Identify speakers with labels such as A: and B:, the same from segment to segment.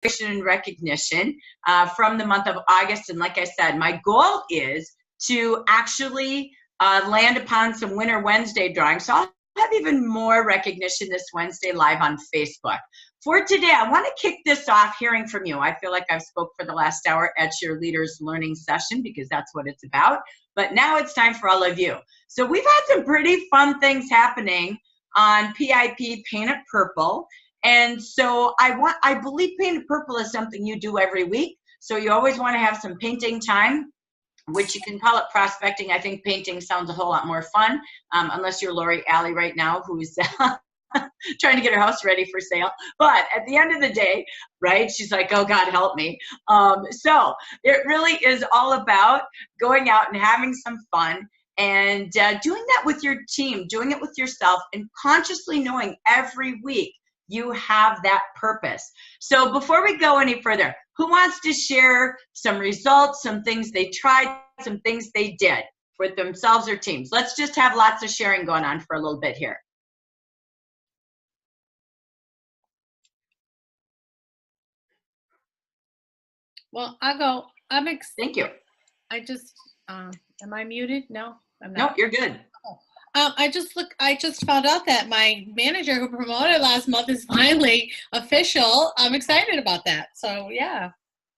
A: and recognition from the month of August. And like I said, my goal is to actually land upon some Winter Wednesday drawings. So I'll have even more recognition this Wednesday live on Facebook. For today, I want to kick this off hearing from you. I feel like I've spoke for the last hour at your leaders learning session because that's what it's about. But now it's time for all of you. So we've had some pretty fun things happening on PIP Paint It Purple. And so I believe Paint It Purple is something you do every week. So you always want to have some painting time, which you can call it prospecting. I think painting sounds a whole lot more fun, unless you're Lori Alley right now, who's trying to get her house ready for sale. But at the end of the day, right, she's like, oh God, help me. So it really is all about going out and having some fun and doing that with your team, doing it with yourself, and consciously knowing every week you have that purpose. So before we go any further, who wants to share some results, some things they tried, some things they did with themselves or teams? Let's just have lots of sharing going on for a little bit here.
B: Well, I'll go.
A: Thank you.
B: I just, am I muted? No, I'm
A: Nope,
B: not.
A: you're good.
B: I just found out that my manager who promoted last month is finally official. I'm excited about that. So yeah.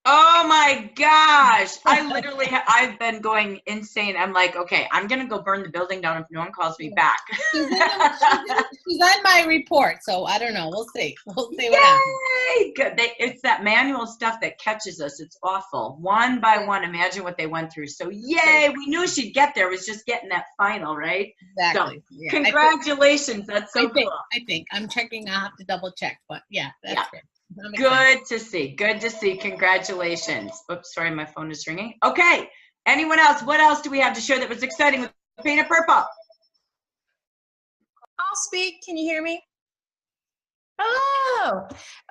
A: Oh my gosh. I've been going insane. I'm like, okay, I'm going to go burn the building down if no one calls me back.
B: She's on my report. So I don't know. We'll see. We'll see what happens.
A: Yay! Good. It's that manual stuff that catches us. It's awful. One by one, imagine what they went through. So yay, we knew she'd get there. It was just getting that final, right?
B: Exactly.
A: So,
B: yeah,
A: congratulations. That's so cool.
B: I think. I'm checking. I'll have to double check. But yeah, that's great.
A: Good to see. Good to see. Congratulations. Oops, sorry, my phone is ringing. Okay. Anyone else? What else do we have to share that was exciting with Paint It Purple?
C: I'll speak. Can you hear me? Hello.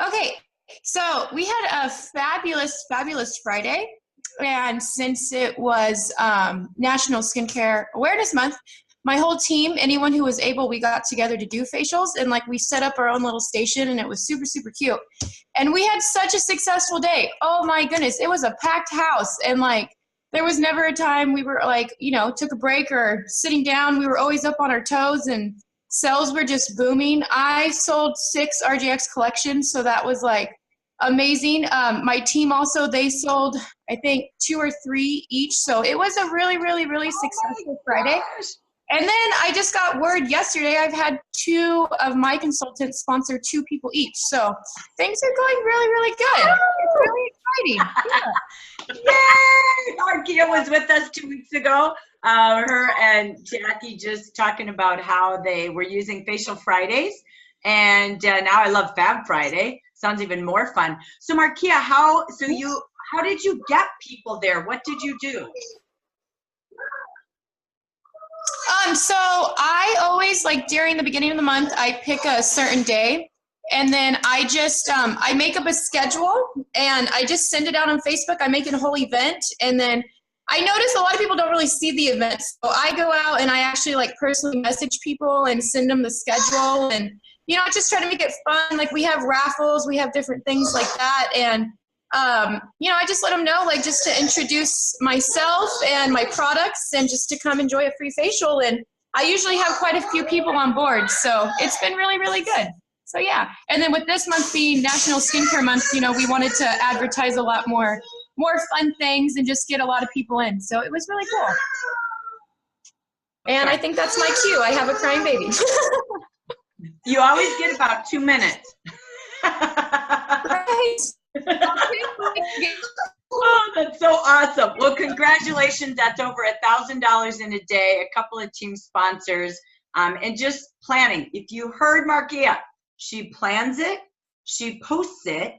C: Okay. So we had a fabulous, fabulous Friday. And since it was National Skincare Awareness Month, my whole team, anyone who was able, we got together to do facials, and like we set up our own little station, and it was super, super cute. And we had such a successful day. Oh my goodness. It was a packed house. And like, there was never a time we were like, you know, took a break or sitting down. We were always up on our toes, and sales were just booming. I sold 6 RGX collections. So that was like amazing. My team also, they sold, I think 2 or 3 each. So it was a really, really, really successful Friday. And then I just got word yesterday, I've had 2 of my consultants sponsor 2 people each. So things are going really, really good. It's really exciting.
A: Yeah. Markia was with us 2 weeks ago. Her and Jackie just talking about how they were using Facial Fridays. And now I love Fab Friday. Sounds even more fun. So Markia, how did you get people there? What did you do?
C: So I always, like during the beginning of the month, I pick a certain day, and then I just, I make up a schedule, and I just send it out on Facebook. I make it a whole event, and then I notice a lot of people don't really see the event. So I go out and I actually like personally message people and send them the schedule, and, you know, I just try to make it fun. Like we have raffles, we have different things like that. And you know, I just let them know, like, just to introduce myself and my products and just to come enjoy a free facial. And I usually have quite a few people on board. So it's been really, really good. So yeah. And then with this month being National Skincare Month, you know, we wanted to advertise a lot more fun things and just get a lot of people in. So it was really cool. And I think that's my cue. I have a crying baby.
A: You always get about 2 minutes.
C: Right.
A: Oh, that's so awesome. Well, congratulations. That's over $1,000 in a day, a couple of team sponsors, and just planning. If you heard Markia, she plans it, she posts it,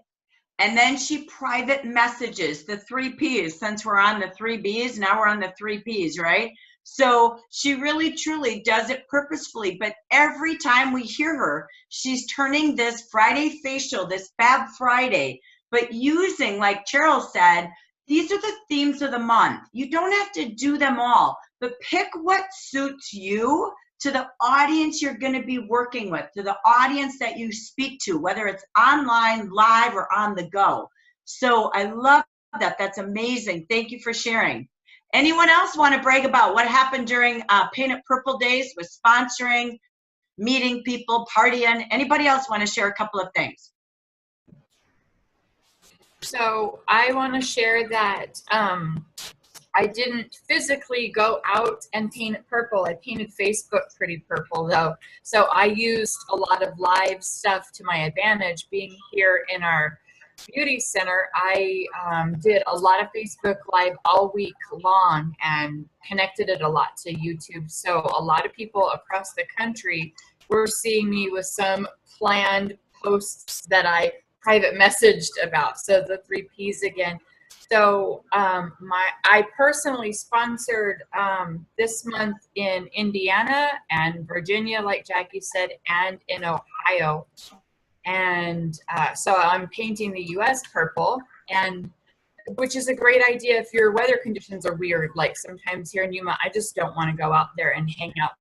A: and then she private messages the 3 Ps. Since we're on the 3 Bs, now we're on the 3 Ps, right? So she really, truly does it purposefully. But every time we hear her, she's turning this Friday facial, this Fab Friday, but using, like Cheryl said, these are the themes of the month. You don't have to do them all, but pick what suits you to the audience you're going to be working with, to the audience that you speak to, whether it's online, live, or on the go. So I love that. That's amazing. Thank you for sharing. Anyone else want to brag about what happened during Paint It Purple Days with sponsoring, meeting people, partying? Anybody else want to share a couple of things?
D: So I want to share that I didn't physically go out and paint it purple. I painted Facebook pretty purple though. So I used a lot of live stuff to my advantage. Being here in our beauty center, I did a lot of Facebook Live all week long and connected it a lot to YouTube. So a lot of people across the country were seeing me with some planned posts that I private messaged about. So the 3 Ps again. So I personally sponsored this month in Indiana and Virginia, like Jackie said, and in Ohio. And so I'm painting the US purple, and which is a great idea if your weather conditions are weird. Like sometimes here in Yuma, I just don't want to go out there and hang out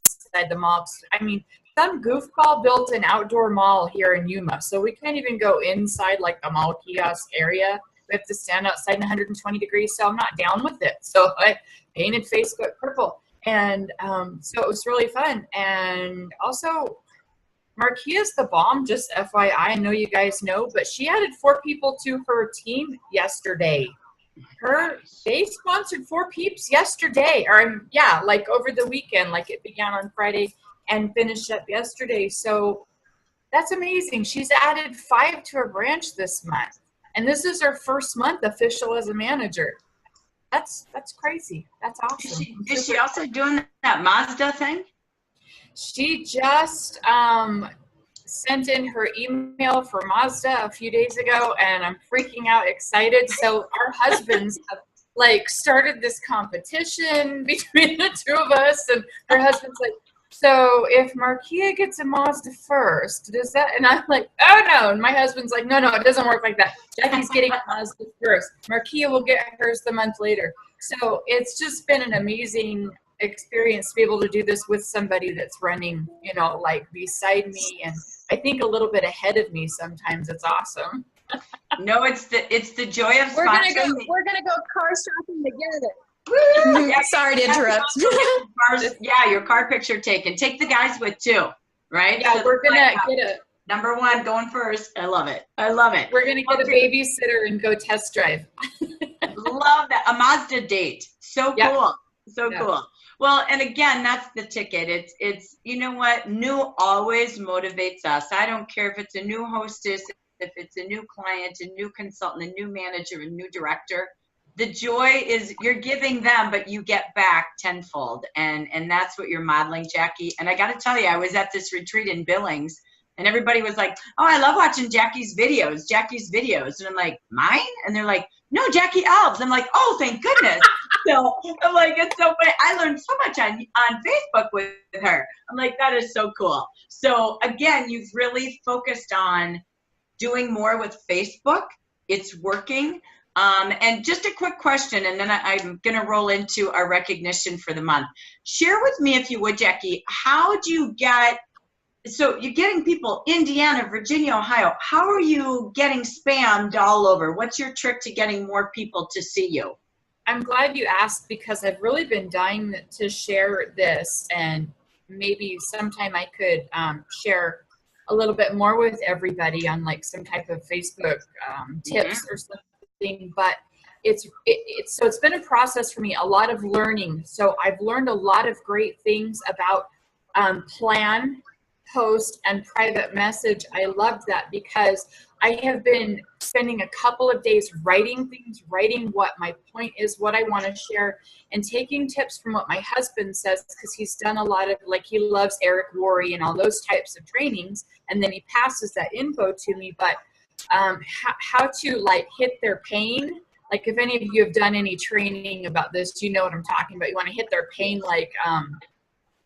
D: outside the mall. I mean, some goofball built an outdoor mall here in Yuma, so we can't even go inside like the mall kiosk area. We have to stand outside in 120 degrees, so I'm not down with it. So I painted Facebook purple, and so it was really fun. And also, Marquia's the bomb, just FYI. I know you guys know, but she added 4 people to her team yesterday. They sponsored 4 peeps yesterday, or yeah, like over the weekend. Like it began on Friday and finished up yesterday. So that's amazing. She's added 5 to her branch this month, and this is her first month official as a manager. That's crazy. That's awesome.
A: Is she also doing that Mazda thing?
D: She just sent in her email for Mazda a few days ago, and I'm freaking out excited. So our husbands have like started this competition between the 2 of us, and her husband's like, so if Marquia gets a Mazda first, does that, and I'm like, oh no, and my husband's like, no, it doesn't work like that. Jackie's getting a Mazda first. Marquia will get hers the month later. So it's just been an amazing experience to be able to do this with somebody that's running, you know, like beside me, and I think a little bit ahead of me sometimes. It's awesome.
A: No, it's the joy of
C: We're gonna
A: sponsoring.
C: go car shopping together.
A: Yeah,
C: Sorry to interrupt.
A: Yeah, your car picture taken. Take the guys with too, right?
D: Yeah,
A: So
D: we're gonna
A: like,
D: get a
A: number 1 going first. I love it. I love it.
D: We're gonna get a babysitter and go test drive.
A: Love that. A Mazda date. So
D: Yeah.
A: cool. So
D: Yeah.
A: cool. Well, and again, that's the ticket. It's you know what? New always motivates us. I don't care if it's a new hostess, if it's a new client, a new consultant, a new manager, a new director. The joy is you're giving them, but you get back tenfold. And that's what you're modeling, Jackie. And I got to tell you, I was at this retreat in Billings, and everybody was like, oh, I love watching Jackie's videos. And I'm like, mine? And they're like, no, Jackie Alves. I'm like, oh, thank goodness. So I'm like, it's so funny. I learned so much on Facebook with her. I'm like, that is so cool. So again, you've really focused on doing more with Facebook. It's working. And just a quick question, and then I'm going to roll into our recognition for the month. Share with me, if you would, Jackie, how do you get, so you're getting people, Indiana, Virginia, Ohio, how are you getting spammed all over? What's your trick to getting more people to see you?
D: I'm glad you asked, because I've really been dying to share this, and maybe sometime I could share a little bit more with everybody on like some type of Facebook tips or something. But so it's been a process for me, a lot of learning. So I've learned a lot of great things about plan, post, and private message. I loved that because I have been spending a couple of days writing things, writing what my point is, what I want to share, and taking tips from what my husband says, because he's done a lot of, like, he loves Eric Worre and all those types of trainings, and then he passes that info to me. But how to like hit their pain. Like if any of you have done any training about this, you know what I'm talking about. You want to hit their pain, like,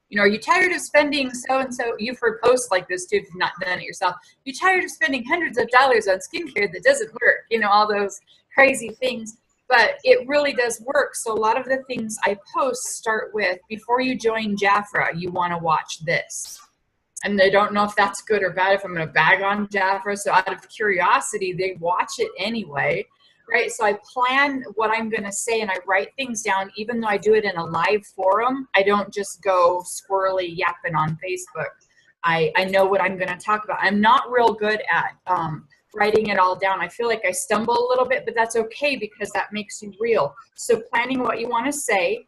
D: you know, are you tired of spending so-and-so? You've heard posts like this too, if you've not done it yourself. You're tired of spending hundreds of dollars on skincare that doesn't work, you know, all those crazy things. but it really does work. So a lot of the things I post start with, before you join Jafra, you want to watch this. And they don't know if that's good or bad, if I'm going to bag on Jafra. So out of curiosity, they watch it anyway, right? So I plan what I'm going to say and I write things down. Even though I do it in a live forum, I don't just go squirrely yapping on Facebook. I know what I'm going to talk about. I'm not real good at writing it all down. I feel like I stumble a little bit, but that's okay because that makes you real. So planning what you want to say,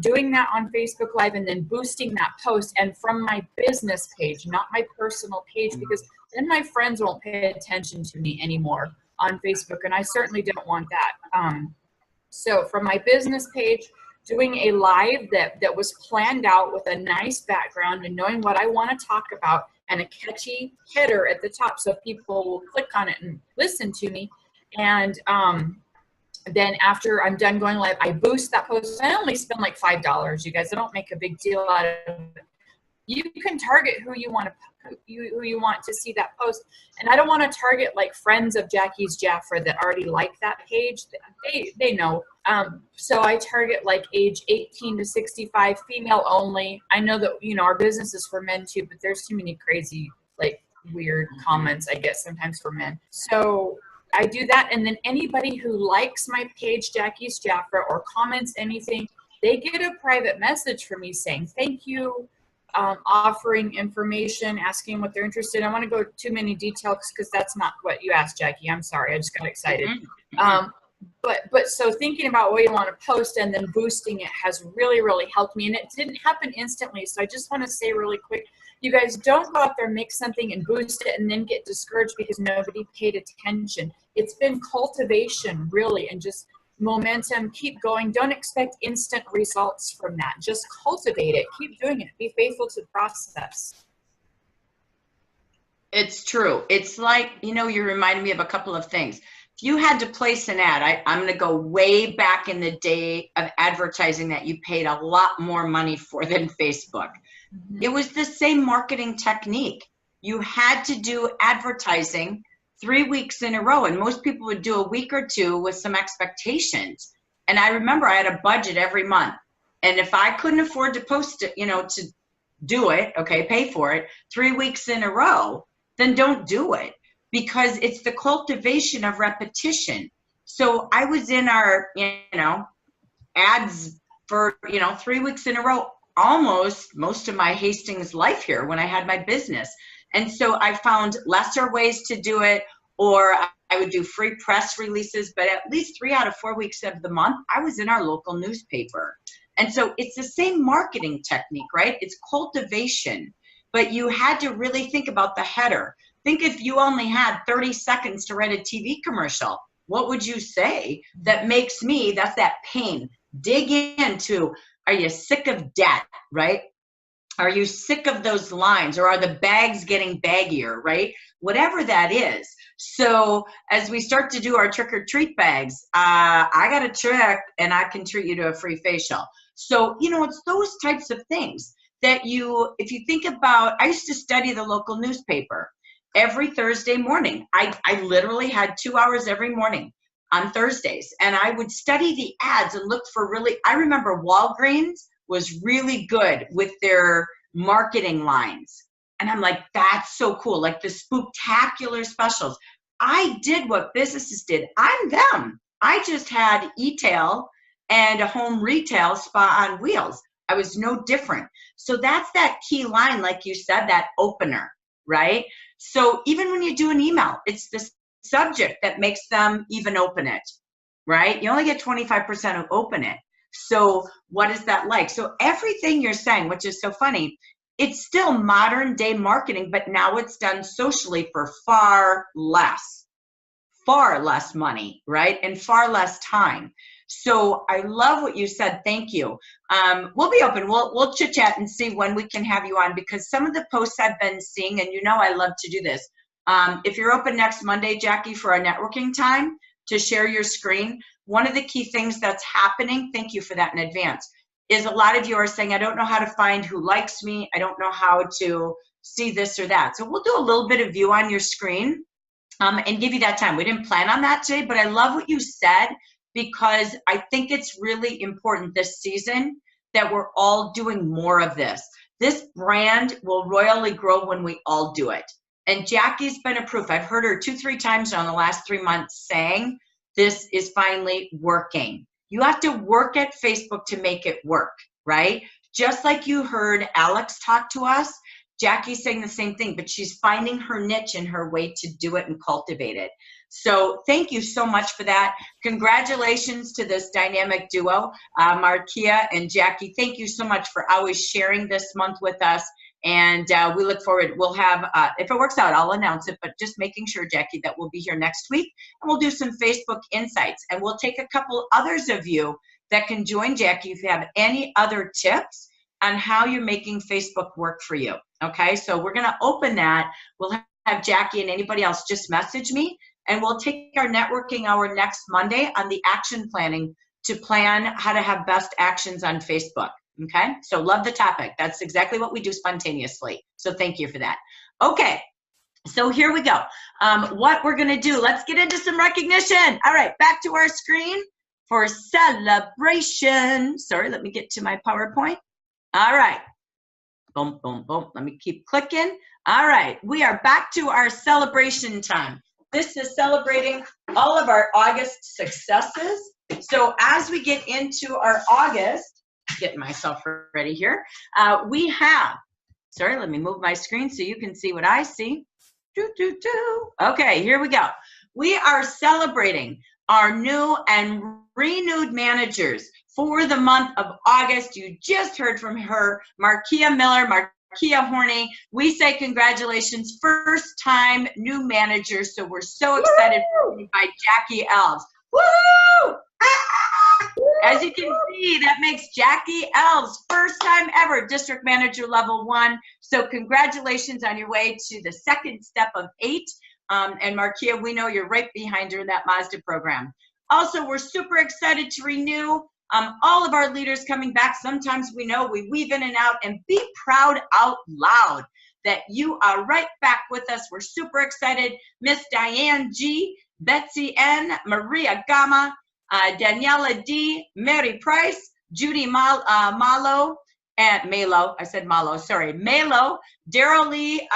D: doing that on Facebook Live, and then boosting that post, and from my business page, not my personal page, because then my friends won't pay attention to me anymore on Facebook, and I certainly don't want that. So from my business page, doing a live that was planned out with a nice background and knowing what I want to talk about, and a catchy header at the top so people will click on it and listen to me. And then after I'm done going live, I boost that post. I only spend like $5, you guys. I don't make a big deal out of it. You can target who you want to see that post. And I don't want to target like friends of Jackie's Jafra that already like that page. They know. So I target like age 18 to 65, female only. I know that, you know, our business is for men too, but there's too many crazy, like weird comments I get sometimes for men. So I do that. And then anybody who likes my page, Jackie's Jafra, or comments anything, they get a private message from me saying, thank you, offering information, asking what they're interested in. I don't want to go too many details because that's not what you asked, Jackie. I'm sorry. I just got excited. But so thinking about what you want to post and then boosting it has really, really helped me. And it didn't happen instantly. So I just want to say really quick, you guys don't go out there, make something and boost it and then get discouraged because nobody paid attention. It's been cultivation, really, and just momentum. Keep going. Don't expect instant results from that. Just cultivate it. Keep doing it. Be faithful to the process.
A: It's true. It's like, you know, you reminded me of a couple of things. If you had to place an ad, I'm going to go way back in the day of advertising that you paid a lot more money for than Facebook. Mm-hmm. It was the same marketing technique. You had to do advertising 3 weeks in a row, and most people would do a week or two with some expectations. And I remember I had a budget every month. And if I couldn't afford to post it, you know, to do it, okay, pay for it 3 weeks in a row, then don't do it, because it's the cultivation of repetition. So I was in our, you know, ads for, you know, 3 weeks in a row, almost most of my Hastings life here when I had my business. And so I found lesser ways to do it, or I would do free press releases, but at least 3 out of 4 weeks of the month, I was in our local newspaper. And so it's the same marketing technique, right? It's cultivation, but you had to really think about the header. Think if you only had 30 seconds to write a TV commercial, what would you say that makes me, that's that pain. Dig into, are you sick of debt, right? Are you sick of those lines, or are the bags getting baggier, right? Whatever that is. So as we start to do our trick or treat bags, I got a trick and I can treat you to a free facial. So, you know, it's those types of things that you, if you think about, I used to study the local newspaper every Thursday morning. I literally had 2 hours every morning on Thursdays, and I would study the ads and look for really, I remember Walgreens was really good with their marketing lines. And I'm like, that's so cool. Like the spooktacular specials. I did what businesses did. I'm them. I just had e-tail and a home retail spa on wheels. I was no different. So that's that key line, like you said, that opener, right? So even when you do an email, it's the subject that makes them even open it, right? You only get 25% of open it. So what is that like? So everything you're saying, which is so funny, it's still modern day marketing, but now it's done socially for far less money, right? And far less time. So I love what you said. Thank you. We'll be open. We'll chit chat and see when we can have you on, because some of the posts I've been seeing, and you know I love to do this. If you're open next Monday, Jackie, for our networking time to share your screen, one of the key things that's happening, thank you for that in advance, is a lot of you are saying, I don't know how to find who likes me. I don't know how to see this or that. So we'll do a little bit of view on your screen and give you that time. We didn't plan on that today, but I love what you said, because I think it's really important this season that we're all doing more of this. This brand will royally grow when we all do it. And Jackie's been a proof. I've heard her 2-3 times now in the last 3 months saying this is finally working. You have to work at Facebook to make it work, right? Just like you heard Alex talk to us, Jackie's saying the same thing, but she's finding her niche and her way to do it and cultivate it. So thank you so much for that. Congratulations to this dynamic duo, Markia and Jackie. Thank you so much for always sharing this month with us. And we look forward. We'll have, if it works out, I'll announce it, but just making sure, Jackie, that we'll be here next week. And we'll do some Facebook Insights. And we'll take a couple others of you that can join Jackie if you have any other tips on how you're making Facebook work for you. Okay, so we're going to open that. We'll have Jackie and anybody else just message me, and we'll take our networking hour next Monday on the action planning to plan how to have best actions on Facebook. Okay, so love the topic. That's exactly what we do spontaneously. So thank you for that. Okay, so here we go. What we're going to do, let's get into some recognition. All right, back to our screen for celebration. Sorry, let me get to my PowerPoint. All right. Boom, boom, boom. Let me keep clicking. All right. We are back to our celebration time. This is celebrating all of our August successes. So as we get into our August, getting myself ready here, we have, sorry, let me move my screen so you can see what I see. Okay, here we go. We are celebrating our new and renewed managers for the month of August. You just heard from her, Markia Miller, Markia Horney. We say congratulations, first time new managers. So we're so excited by Jackie Elves. Woo! As you can see, that makes Jackie Elves first time ever district manager level 1. So congratulations on your way to the second step of 8. And Markia, we know you're right behind her in that Mazda program. Also, we're super excited to renew all of our leaders coming back. Sometimes we know we weave in and out, and be proud out loud that you are right back with us. We're super excited. Miss Diane G, Betsy N, Maria Gama, Daniela D, Mary Price, Judy Malo, and Malo, I said Malo, sorry, Malo, Daryl Lee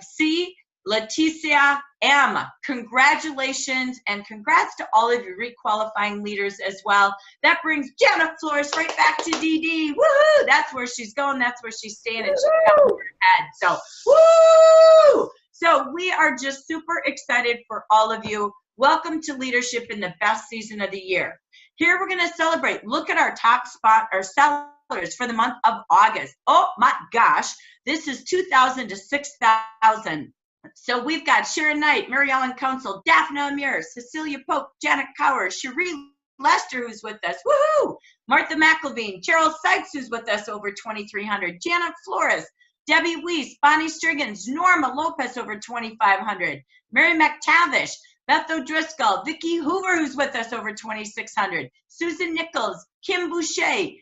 A: C, Leticia M. Congratulations, and congrats to all of your requalifying leaders as well. That brings Jenna Flores right back to DD. Woohoo! That's where she's going. That's where she's staying, and she's got her head. So, woo! So we are just super excited for all of you. Welcome to leadership in the best season of the year. Here we're going to celebrate. Look at our top spot, our sellers for the month of August. Oh my gosh, this is 2,000 to 6,000. So we've got Sharon Knight, Mary Ellen Council, Daphne Amir, Cecilia Pope, Janet Cower, Cherie Lester, who's with us, woohoo! Martha McElveen, Cheryl Sykes, who's with us, over 2,300, Janet Flores, Debbie Weiss, Bonnie Striggins, Norma Lopez, over 2,500, Mary McTavish, Beth O'Driscoll, Vicki Hoover, who's with us, over 2,600, Susan Nichols, Kim Boucher,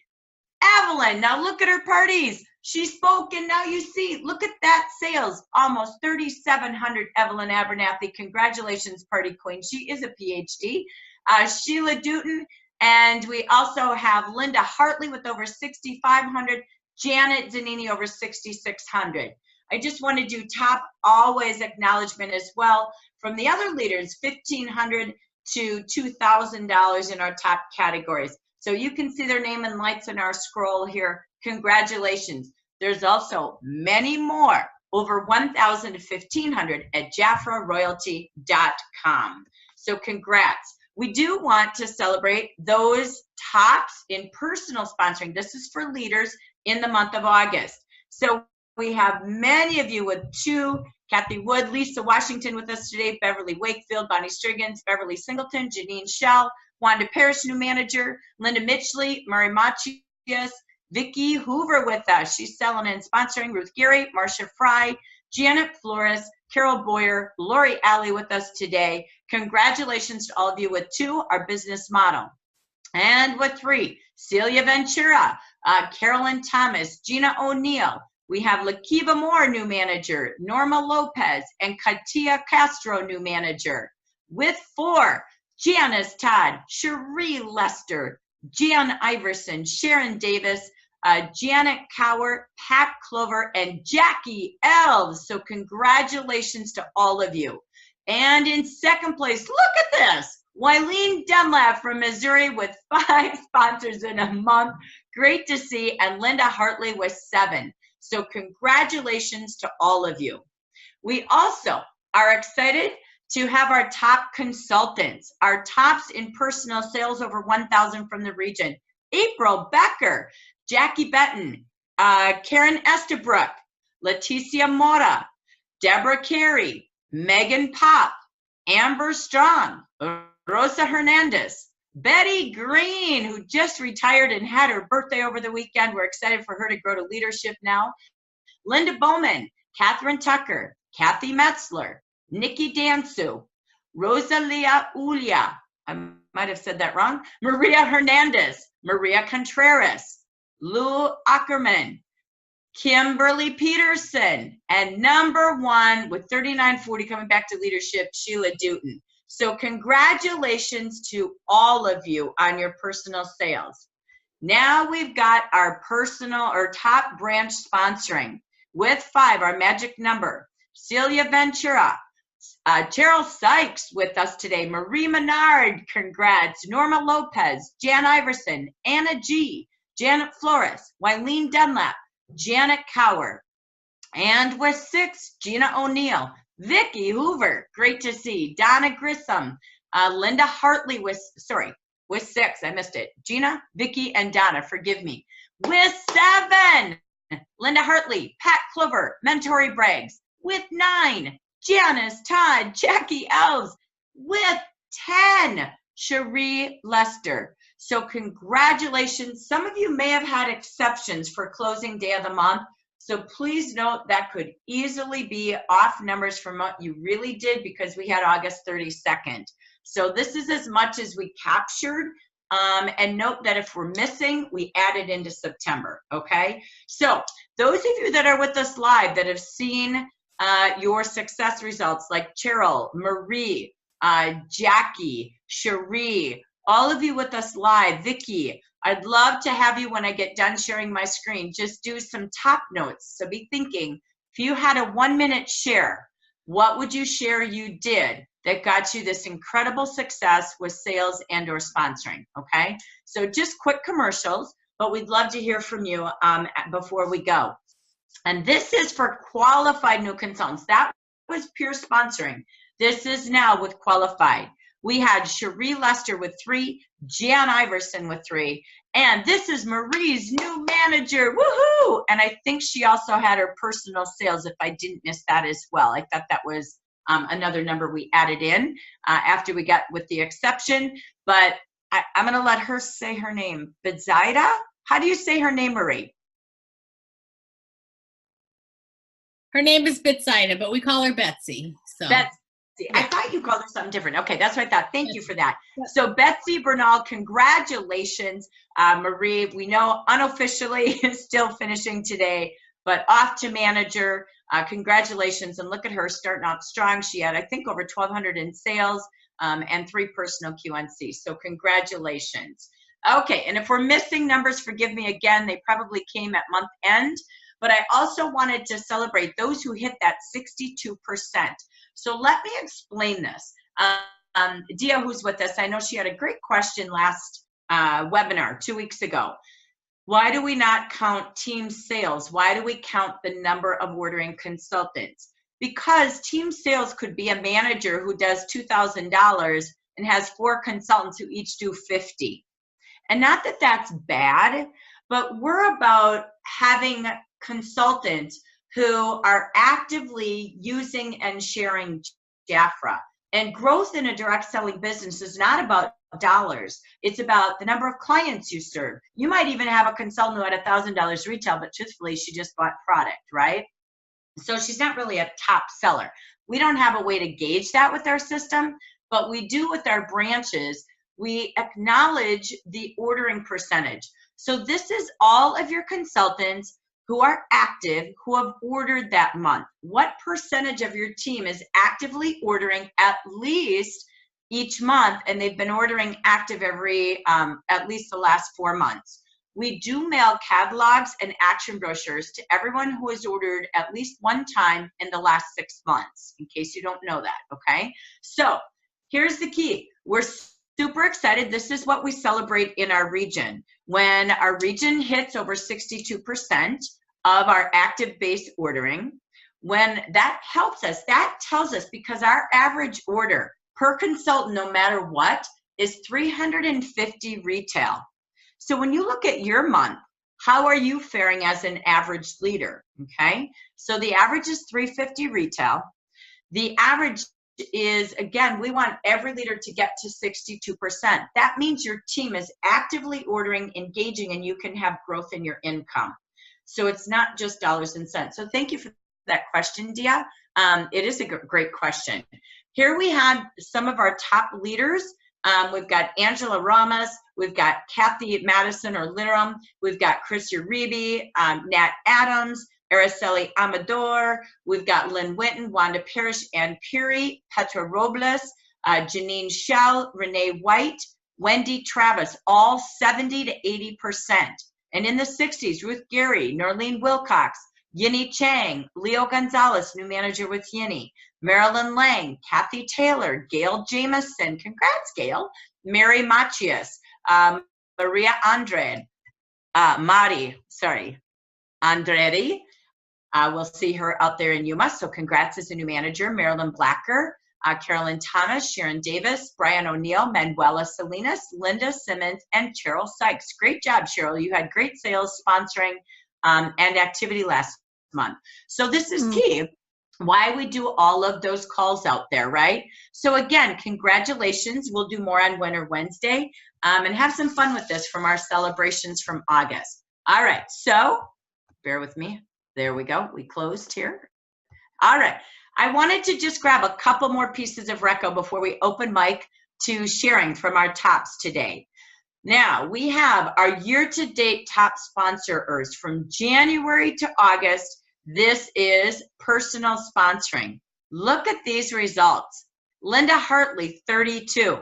A: Evelyn, now look at her parties. She spoke, and now you see, look at that sales, almost 3,700. Evelyn Abernathy, congratulations, party queen. She is a PhD. Sheila Dutton, and we also have Linda Hartley with over 6,500. Janet Zanini over 6,600. I just want to do top always acknowledgement as well from the other leaders, $1,500 to $2,000 in our top categories. So you can see their name and lights in our scroll here. Congratulations. There's also many more, over 1,000 to 1,500 at JaffraRoyalty.com. So congrats. We do want to celebrate those tops in personal sponsoring. This is for leaders in the month of August. So we have many of you with 2, Kathy Wood, Lisa Washington with us today, Beverly Wakefield, Bonnie Striggins, Beverly Singleton, Janine Shell, Wanda Parrish, new manager, Linda Mitchley, Murray Machias, Vicki Hoover with us. She's selling and sponsoring. Ruth Gary, Marcia Fry, Janet Flores, Carol Boyer, Lori Alley with us today. Congratulations to all of you with 2, our business model. And with 3, Celia Ventura, Carolyn Thomas, Gina O'Neill. We have Lakiva Moore, new manager, Norma Lopez, and Katia Castro, new manager. With 4, Janice Todd, Cherie Lester, Jan Iverson, Sharon Davis, Janet Cower, Pat Clover, and Jackie Elves. So congratulations to all of you. And in second place, look at this, Wileen Dunlap from Missouri with 5 sponsors in a month. Great to see. And Linda Hartley with 7. So congratulations to all of you. We also are excited to have our top consultants, our tops in personal sales over 1,000 from the region. April Becker, Jackie Benton, Karen Estabrook, Leticia Mora, Deborah Carey, Megan Pop, Amber Strong, Rosa Hernandez, Betty Green, who just retired and had her birthday over the weekend. We're excited for her to grow to leadership now. Linda Bowman, Catherine Tucker, Kathy Metzler, Nikki Dansu, Rosalia Ulia, I might have said that wrong, Maria Hernandez, Maria Contreras, Lou Ackerman, Kimberly Peterson, and number 1 with 3940 coming back to leadership, Sheila Dutton. So congratulations to all of you on your personal sales. Now we've got our personal or top branch sponsoring with 5, our magic number. Celia Ventura, Cheryl Sykes with us today, Marie Menard, congrats, Norma Lopez, Jan Iverson, Anna G, Janet Flores, Wileen Dunlap, Janet Cower, and with 6, Gina O'Neill, Vicki Hoover, great to see, Donna Grissom, Linda Hartley with 6, I missed it, Gina, Vicki, and Donna, forgive me, with 7, Linda Hartley, Pat Clover, Mentori Braggs, with 9, Janice Todd, Jackie Elves, with 10, Cherie Lester. So congratulations. Some of you may have had exceptions for closing day of the month. So please note that could easily be off numbers from what you really did because we had August 32nd. So this is as much as we captured. And note that if we're missing, we add it into September, okay? So those of you that are with us live that have seen your success results like Cheryl, Marie, Jackie, Cherie, all of you with us live, Vicki, I'd love to have you when I get done sharing my screen, just do some top notes. So be thinking, if you had a 1-minute share, what would you share you did that got you this incredible success with sales and or sponsoring, okay? So just quick commercials, but we'd love to hear from you before we go. And this is for qualified new consultants. That was pure sponsoring. This is now with qualified. We had Cherie Lester with 3, Jan Iverson with 3, and this is Marie's new manager, woohoo! And I think she also had her personal sales, if I didn't miss that as well. I thought that was another number we added in after we got with the exception, but I'm gonna let her say her name. Bedzaida? How do you say her name, Marie?
B: Her name is Bitzaida, but we call her Betsy. So
A: Betsy. I thought you called her something different. Okay, that's what I thought. Thank you for that. So Betsy Bernal, congratulations. Marie, we know unofficially is still finishing today, but off to manager. Congratulations. And look at her starting out strong. She had, I think, over 1,200 in sales and 3 personal QNC. So congratulations. Okay, and if we're missing numbers, forgive me again. They probably came at month end. But I also wanted to celebrate those who hit that 62%. So let me explain this. Dia, who's with us, I know she had a great question last webinar 2 weeks ago. Why do we not count team sales? Why do we count the number of ordering consultants? Because team sales could be a manager who does $2,000 and has 4 consultants who each do 50. And not that that's bad, but we're about having consultants who are actively using and sharing Jafra. And growth in a direct selling business is not about dollars. It's about the number of clients you serve. You might even have a consultant who had $1,000 retail, but truthfully, she just bought product, right? So she's not really a top seller. We don't have a way to gauge that with our system, but we do with our branches. We acknowledge the ordering percentage. So this is all of your consultants who are active, who have ordered that month. What percentage of your team is actively ordering at least each month, and they've been ordering active every, at least the last 4 months. We do mail catalogs and action brochures to everyone who has ordered at least one time in the last 6 months, in case you don't know that, okay? So here's the key. We're super excited. This is what we celebrate in our region. When our region hits over 62% of our active base ordering, when that helps us, that tells us, because our average order per consultant, no matter what, is 350 retail. So when you look at your month, how are you faring as an average leader, okay? So the average is 350 retail. The average is, again, we want every leader to get to 62%. That means your team is actively ordering, engaging, and you can have growth in your income. So it's not just dollars and cents. So thank you for that question, Dia. It is a great question. Here we have some of our top leaders. We've got Angela Ramos, we've got Kathy Madison or Litterum, we've got Chris Uribe, Nat Adams, Araceli Amador, we've got Lynn Winton, Wanda Parrish, Ann Peary, Petra Robles, Janine Schell, Renee White, Wendy Travis, all 70 to 80%. And in the 60s, Ruth Gary, Norlene Wilcox, Yinny Chang, Leo Gonzalez, new manager with Yinny, Marilyn Lang, Kathy Taylor, Gail Jamison, congrats Gail, Mary Machias, Maria Andrade, Andretti. We'll see her out there in Yuma, so congrats as a new manager. Marilyn Blacker, Carolyn Thomas, Sharon Davis, Brian O'Neill, Manuela Salinas, Linda Simmons, and Cheryl Sykes. Great job, Cheryl. You had great sales, sponsoring, and activity last month. So this is key. Why we do all of those calls out there, right? So again, congratulations. We'll do more on Winter Wednesday, and have some fun with this from our celebrations from August. All right, so bear with me. There we go. We closed here. All right. I wanted to just grab a couple more pieces of reco before we open mic to sharing from our tops today. Now, we have our year-to-date top sponsors from January to August. This is personal sponsoring. Look at these results. Linda Hartley, 32.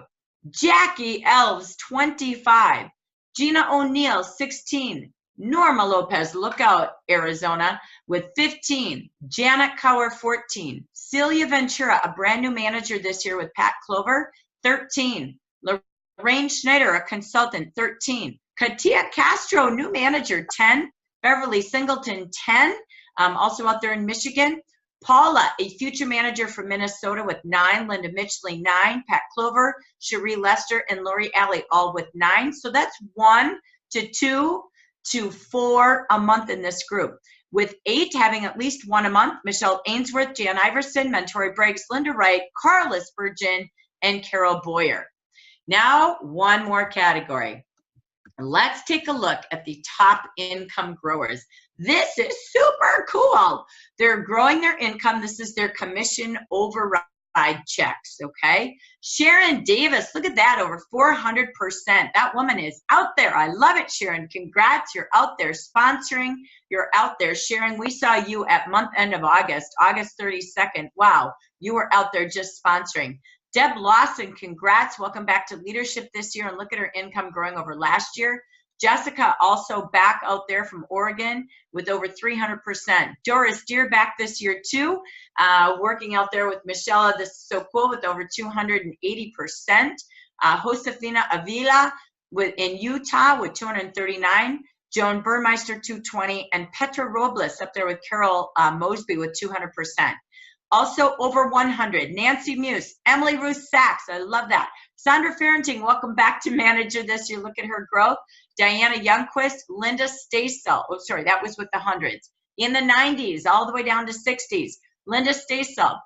A: Jackie Elves, 25. Gina O'Neill, 16. Norma Lopez, look out, Arizona, with 15. Janet Cower, 14. Celia Ventura, a brand new manager this year with Pat Clover, 13. Lorraine Schneider, a consultant, 13. Katia Castro, new manager, 10. Beverly Singleton, 10. Also out there in Michigan. Paula, a future manager from Minnesota with 9. Linda Mitchley, 9. Pat Clover, Cherie Lester, and Lori Alley, all with 9. So that's 1 to 2 to 4 a month in this group. With 8 having at least 1 a month, Michelle Ainsworth, Jan Iverson, Mentori Briggs, Linda Wright, Carla Spurgeon, and Carol Boyer. Now, one more category. Let's take a look at the top income growers. This is super cool. They're growing their income. This is their commission override checks, okay? Sharon Davis, look at that, over 400%. That woman is out there. I love it, Sharon. Congrats. You're out there sponsoring. You're out there sharing. We saw you at month end of August, August 32nd. Wow, you were out there just sponsoring. Deb Lawson, congrats. Welcome back to leadership this year, and look at her income growing over last year. Jessica also back out there from Oregon with over 300%. Doris Deer back this year too, working out there with Michelle. This is so cool, with over 280%. Josefina Avila in Utah with 239. Joan Burmeister, 220. And Petra Robles up there with Carol Mosby with 200%. Also over 100, Nancy Muse, Emily Ruth Sachs, I love that. Sandra Farrington, welcome back to manager this year. Look at her growth. Diana Youngquist, Linda Stasel, oh sorry, that was with the hundreds. In the 90s, all the way down to 60s, Linda Stasel,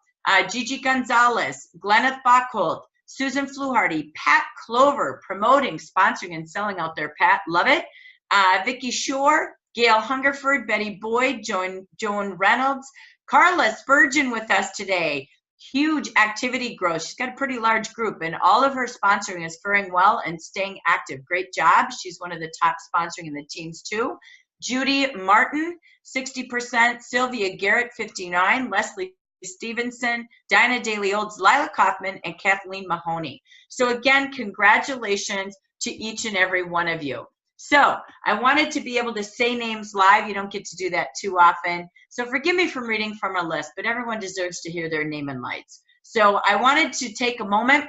A: Gigi Gonzalez, Gleneth Bachhold, Susan Fluharty, Pat Clover, promoting, sponsoring, and selling out there, Pat, love it. Vicki Shore, Gail Hungerford, Betty Boyd, Joan Reynolds, Carla Spurgeon with us today. Huge activity growth. She's got a pretty large group, and all of her sponsoring is faring well and staying active. Great job. She's one of the top sponsoring in the teams too. Judy Martin, 60%. Sylvia Garrett, 59. Leslie Stevenson, Dinah Daly Olds, Lila Kaufman, and Kathleen Mahoney. So again, congratulations to each and every one of you. So I wanted to be able to say names live. You don't get to do that too often. So forgive me for reading from a list, but everyone deserves to hear their name and lights. So I wanted to take a moment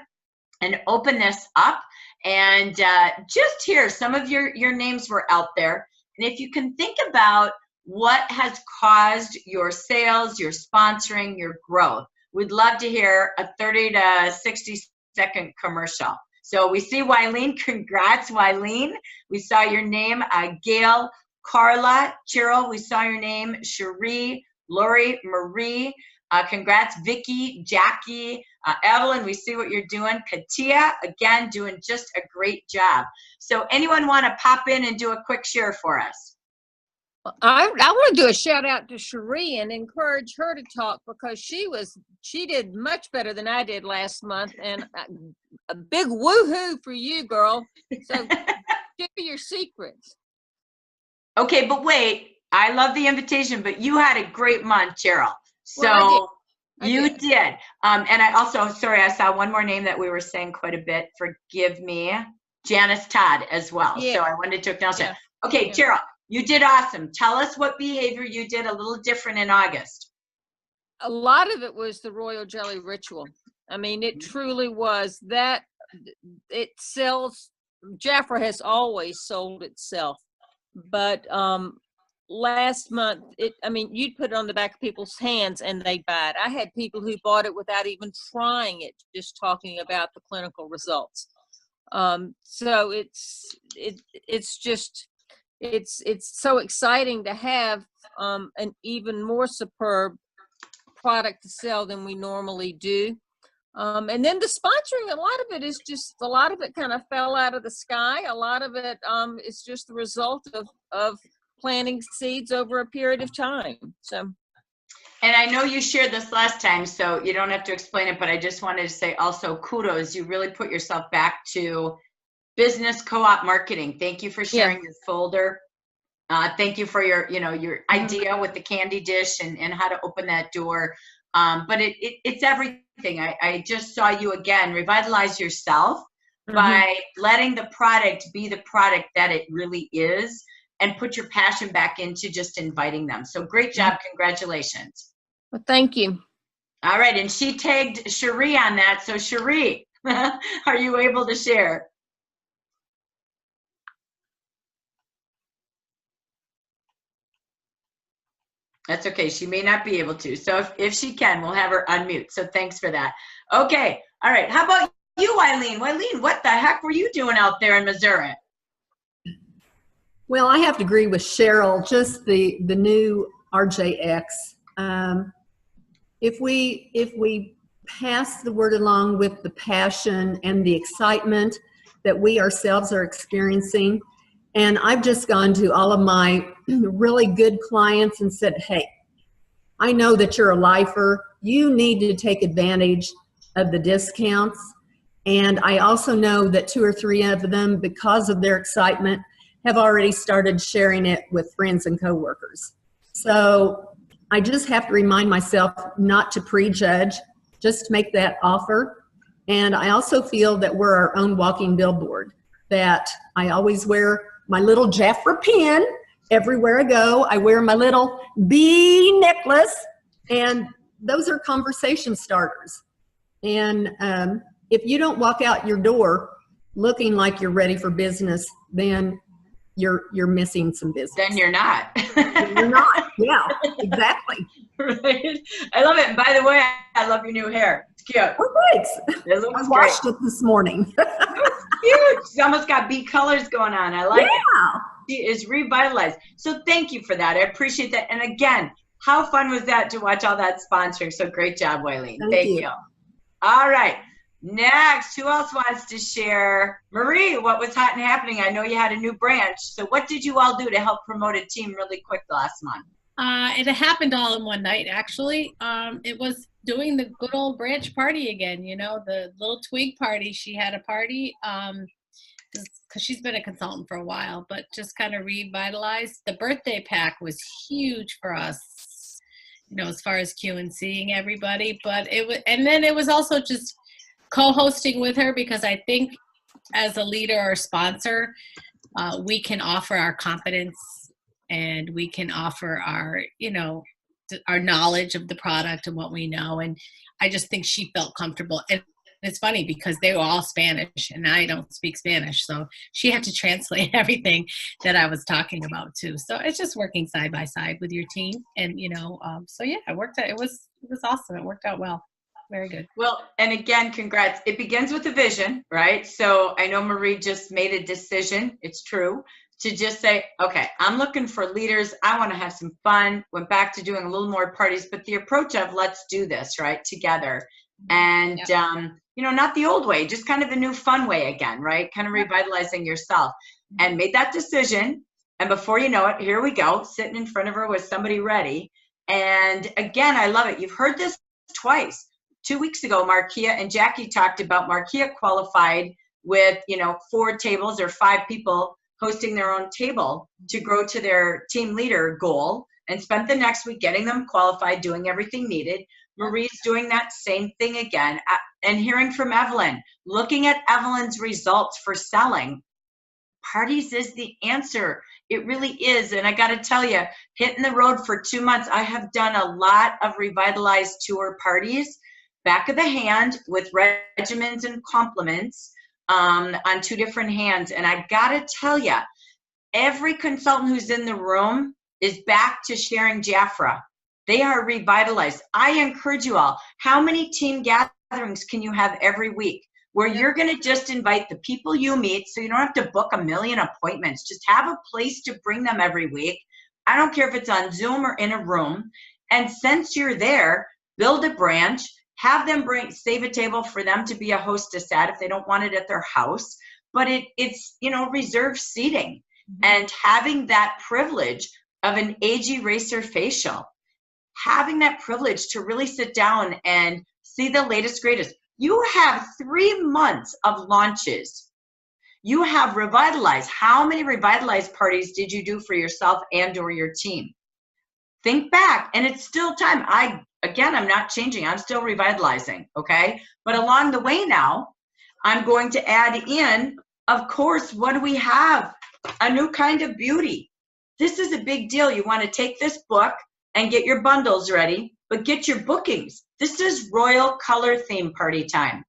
A: and open this up and just hear some of your names were out there. And if you can think about what has caused your sales, your sponsoring, your growth, we'd love to hear a 30 to 60 second commercial. So we see Wileen. Congrats, Wileen. We saw your name. Gail, Carla, Cheryl, we saw your name. Cherie, Lori, Marie. Congrats, Vicky, Jackie, Evelyn, we see what you're doing. Katia, again, doing just a great job. So anyone want to pop in and do a quick share for us?
E: I want to do a shout out to Cherie and encourage her to talk, because she did much better than I did last month, and a big woohoo for you, girl. So share your secrets.
A: Okay, but wait, I love the invitation, but you had a great month, Cheryl. So
E: well,
A: you did. And I also, sorry, I saw one more name that we were saying quite a bit. Forgive me. Janice Todd as well.
E: Yeah.
A: So I wanted to acknowledge that. Okay,
E: Yeah.
A: Cheryl, you did awesome. Tell us what behavior you did a little different in August.
E: A lot of it was the royal jelly ritual. I mean, it truly was that. It sells. Jafra has always sold itself, but last month, you'd put it on the back of people's hands and they'd buy it. I had people who bought it without even trying it, just talking about the clinical results. So it's so exciting to have an even more superb product to sell than we normally do. And then the sponsoring, a lot of it kind of fell out of the sky. A lot of it is just the result of planting seeds over a period of time. So,
A: and I know you shared this last time, so you don't have to explain it, but I just wanted to say also kudos. You really put yourself back to business co-op marketing. Thank you for sharing your folder. Thank you for your idea with the candy dish and how to open that door. But it's everything. I just saw you again revitalize yourself by letting the product be the product that it really is, and put your passion back into just inviting them. So great job. Congratulations.
E: well, thank you.
A: All right. And she tagged Cherie on that. So Cherie, are you able to share? That's okay. She may not be able to. So if she can, we'll have her unmute. So thanks for that. Okay. All right. How about you, Wileen? Wileen, what the heck were you doing out there in Missouri?
F: Well, I have to agree with Cheryl, just the new RJX. If we pass the word along with the passion and the excitement that we ourselves are experiencing, and I've just gone to all of my really good clients and said, hey, I know that you're a lifer. You need to take advantage of the discounts. And I also know that 2 or 3 of them, because of their excitement, have already started sharing it with friends and coworkers. So I just have to remind myself not to prejudge, just make that offer. And I also feel that we're our own walking billboard, that I always wear my little Jafra pin everywhere I go. I wear my little bee necklace, and those are conversation starters. And if you don't walk out your door looking like you're ready for business, then you're missing some business.
A: Then you're not.
F: You're not. Yeah, exactly.
A: Right. I love it. And by the way, I love your new hair. It's cute.
F: Oh, thanks.
A: It looks
F: I washed it this morning.
A: cute. She's almost got bee colors going on. I like it.
F: Yeah.
A: She is revitalized. So thank you for that. I appreciate that. And again, how fun was that to watch all that sponsoring? So great job, Wileen. Thank you. All right. Next, who else wants to share? Marie, what was hot and happening? I know you had a new branch. So what did you all do to help promote a team really quick last month?
B: It happened all in one night, actually. It was doing the good old branch party again, the little twig party. She had a party because she's been a consultant for a while, but just kind of revitalized. The birthday pack was huge for us. you know, as far as Q and seeing everybody. But it was, and then it was also just co-hosting with her, because I think as a leader or sponsor, we can offer our confidence, and we can offer our, you know, our knowledge of the product and what we know. And I just think she felt comfortable. And it's funny because they were all Spanish and I don't speak Spanish. So she had to translate everything that I was talking about too. So it's just working side by side with your team. And, you know, so yeah, it worked out. It was awesome. It worked out well. Very good.
A: Well, and again, congrats. It begins with a vision, right? So I know Marie just made a decision. It's true. To just say, okay, I'm looking for leaders. I want to have some fun. Went back to doing a little more parties, but the approach of let's do this, right, together. And, you know, not the old way, just kind of a new fun way again, right? Kind of revitalizing yourself, and made that decision. And before you know it, here we go, sitting in front of her with somebody ready. And again, I love it. You've heard this twice. 2 weeks ago, Markia and Jackie talked about Markia qualified with, you know, 4 tables or 5 people hosting their own table to grow to their team leader goal, and spent the next week getting them qualified, doing everything needed. Marie's doing that same thing again. And hearing from Evelyn, looking at Evelyn's results for selling, parties is the answer. It really is. And I got to tell you, hitting the road for 2 months, I have done a lot of revitalized tour parties, back of the hand with regimens and compliments, on 2 different hands. And I gotta tell you, every consultant who's in the room is back to sharing Jafra. They are revitalized. I encourage you all, how many team gatherings can you have every week where you're gonna just invite the people you meet, so you don't have to book a million appointments. Just have a place to bring them every week. I don't care if it's on Zoom or in a room. And since you're there, build a branch, have them save a table for them to be a hostess at if they don't want it at their house. But it's, you know, reserved seating. And having that privilege of an AG Racer facial, having that privilege to really sit down and see the latest, greatest. You have 3 months of launches. You have revitalized. How many revitalized parties did you do for yourself and or your team? Think back, and it's still time. Again, I'm not changing. I'm still revitalizing, okay? But along the way now, I'm going to add in, of course, what do we have? A new kind of beauty. This is a big deal. You want to take this book and get your bundles ready, but get your bookings. This is royal color theme party time.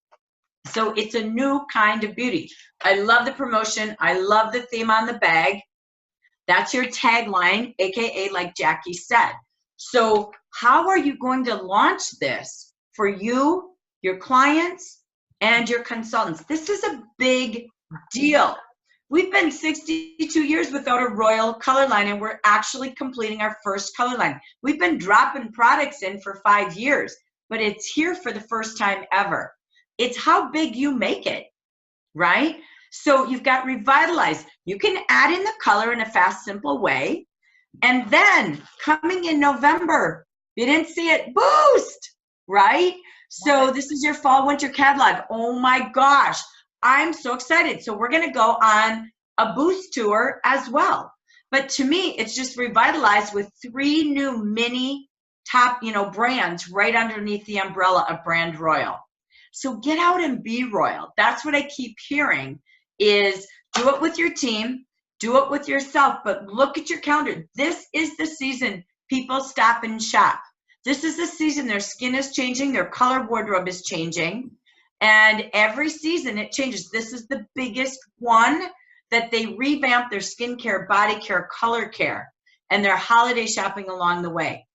A: So it's a new kind of beauty. I love the promotion. I love the theme on the bag. That's your tagline, AKA like Jackie said. So how are you going to launch this for you, your clients, and your consultants? This is a big deal. We've been 62 years without a royal color line, and we're actually completing our first color line. We've been dropping products in for 5 years, but it's here for the first time ever. It's how big you make it, right? So you've got revitalized. You can add in the color in a fast, simple way. And then coming in November, you didn't see it, boost, right? So this is your fall winter catalog. Oh my gosh, I'm so excited. So we're gonna go on a boost tour as well. But to me, it's just revitalized with 3 new mini top, you know, brands right underneath the umbrella of Brand Royal. So get out and be royal. That's what I keep hearing is do it with your team, do it with yourself, but look at your calendar. This is the season people stop and shop. This is the season their skin is changing, their color wardrobe is changing, and every season it changes. This is the biggest one that they revamp their skincare, body care, color care, and their holiday shopping along the way.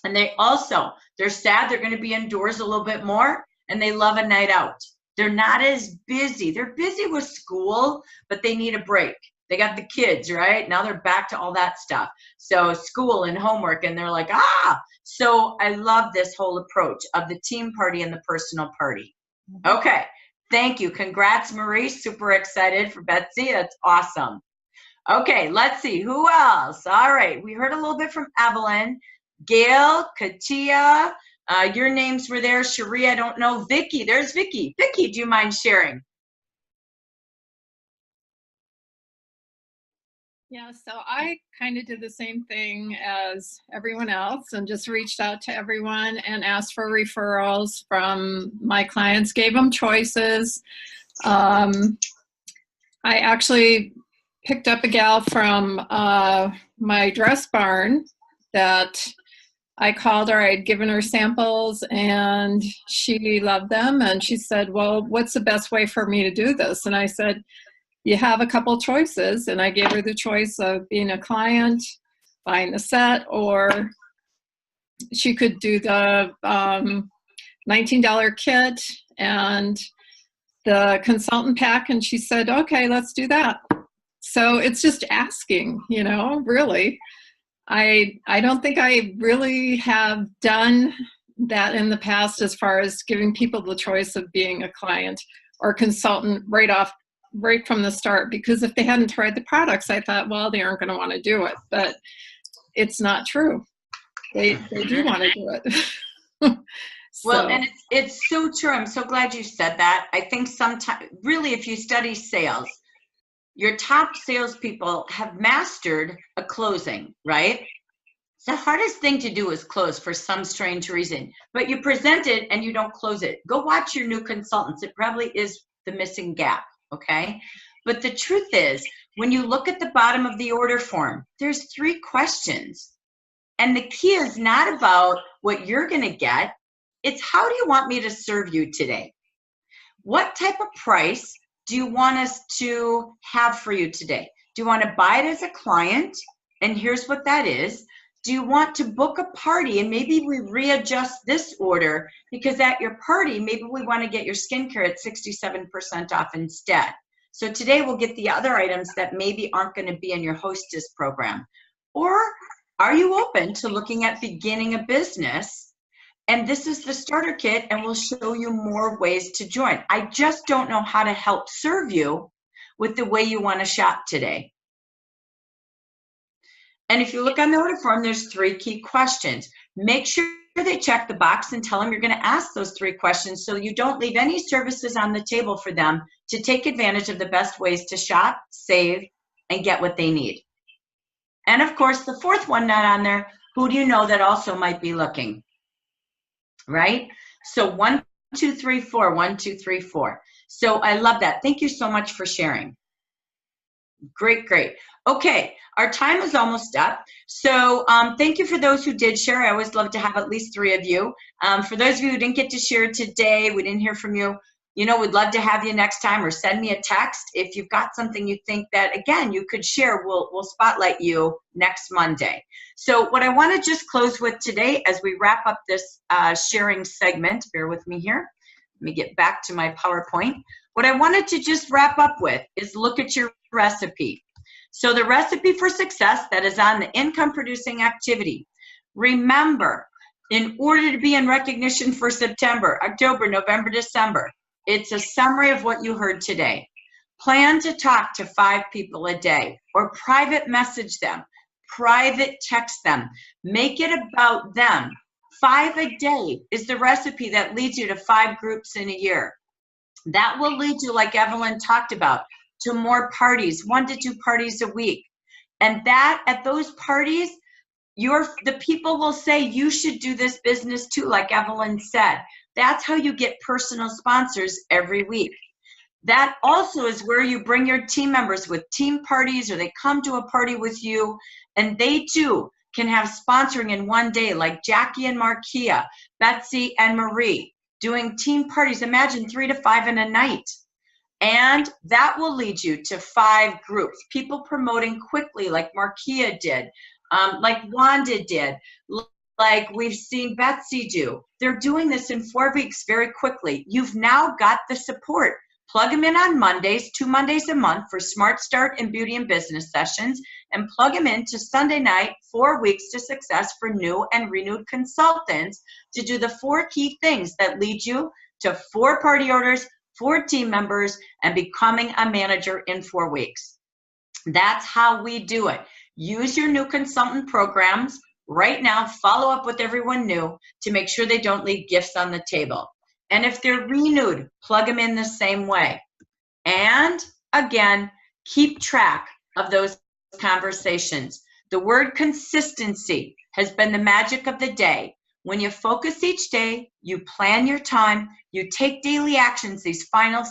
A: And they're sad they're going to be indoors a little bit more, and they love a night out. They're not as busy. They're busy with school, but they need a break. They got the kids, right? Now they're back to all that stuff. So school and homework, and they're like, ah. So I love this whole approach of the team party and the personal party. Okay, thank you. Congrats, Marie. Super excited for Betsy. That's awesome. Okay, let's see. Who else? All right, we heard a little bit from Evelyn. Gail, Katia, your names were there. Cherie, I don't know. Vicky, there's Vicky. Vicky, do you mind sharing?
G: Yeah, so I kind of did the same thing as everyone else and just reached out to everyone and asked for referrals from my clients, gave them choices. I actually picked up a gal from my dress barn that I called her. I had given her samples and she loved them. And she said, well, what's the best way for me to do this? And I said, you have a couple choices. And I gave her the choice of being a client, buying the set, or she could do the $19 kit and the consultant pack. And she said, okay, let's do that. So it's just asking, you know, really. I don't think I really have done that in the past as far as giving people the choice of being a client or consultant right from the start, because if they hadn't tried the products, I thought, well, they aren't going to want to do it. But it's not true. They do want to do it.
A: Well, and it's so true. I'm so glad you said that. I think sometimes, really, if you study sales, your top salespeople have mastered a closing, right? The hardest thing to do is close for some strange reason, but you present it and you don't close it. Go watch your new consultants. It probably is the missing gap, okay? But the truth is, when you look at the bottom of the order form, there's 3 questions. And the key is not about what you're going to get. It's how do you want me to serve you today? What type of price do you want us to have for you today? Do you want to buy it as a client? And here's what that is. Do you want to book a party and maybe we readjust this order because at your party, maybe we want to get your skincare at 67% off instead. So today we'll get the other items that maybe aren't going to be in your hostess program. Or are you open to looking at beginning a business? And this is the starter kit, and we'll show you more ways to join. I just don't know how to help serve you with the way you want to shop today. And if you look on the order form, there's 3 key questions. Make sure they check the box and tell them you're going to ask those 3 questions so you don't leave any services on the table for them to take advantage of the best ways to shop, save, and get what they need. And of course, the 4th one not on there, who do you know that also might be looking? Right? So 1, 2, 3, 4, 1, 2, 3, 4. So I love that. Thank you so much for sharing. Great, great. Okay, our time is almost up. So thank you for those who did share. I always love to have at least 3 of you. For those of you who didn't get to share today, we didn't hear from you, you know, we'd love to have you next time, or send me a text if you've got something you think that, again, you could share. We'll spotlight you next Monday. So what I want to just close with today as we wrap up this sharing segment, bear with me here. Let me get back to my PowerPoint. What I wanted to just wrap up with is look at your recipe. So the recipe for success that is on the income producing activity. Remember, in order to be in recognition for September, October, November, December, it's a summary of what you heard today. Plan to talk to 5 people a day, or private message them, private text them. Make it about them. 5 a day is the recipe that leads you to 5 groups in a year. That will lead you, like Evelyn talked about, to more parties, 1 to 2 parties a week. And that at those parties, the people will say, you should do this business too, like Evelyn said. That's how you get personal sponsors every week. That also is where you bring your team members with team parties, or they come to a party with you, and they too can have sponsoring in one day, like Jackie and Markia, Betsy and Marie, doing team parties. Imagine 3 to 5 in a night. And that will lead you to 5 groups. People promoting quickly, like Markia did, like Wanda did, like we've seen Betsy do. They're doing this in 4 weeks very quickly. You've now got the support. Plug them in on Mondays, 2 Mondays a month for Smart Start and Beauty and Business sessions, and plug them into Sunday night, 4 weeks to success for new and renewed consultants to do the 4 key things that lead you to 4 party orders, 4 team members, and becoming a manager in 4 weeks. That's how we do it. Use your new consultant programs right now. Follow up with everyone new to make sure they don't leave gifts on the table. And if they're renewed, plug them in the same way. And again, keep track of those conversations. The word consistency has been the magic of the day. When you focus each day, you plan your time, you take daily actions these final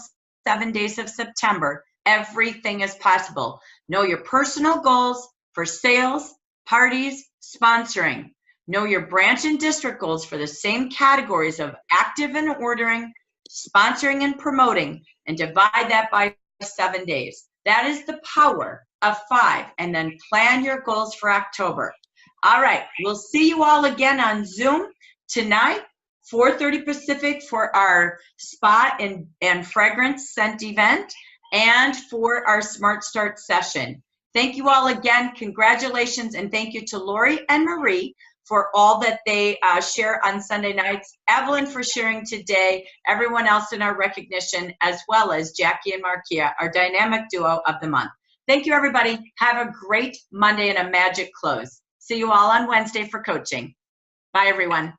A: 7 days of September, everything is possible. Know your personal goals for sales, parties, sponsoring. Know your branch and district goals for the same categories of active and ordering, sponsoring and promoting, and divide that by 7 days. That is the power of 5. And then plan your goals for October. All right, we'll see you all again on Zoom tonight, 4:30 Pacific, for our spa and fragrance scent event and for our Smart Start session. Thank you all again. Congratulations, and thank you to Lori and Marie for all that they share on Sunday nights, Evelyn for sharing today, everyone else in our recognition, as well as Jackie and Markia, our dynamic duo of the month. Thank you, everybody. Have a great Monday and a magic close. See you all on Wednesday for coaching. Bye, everyone.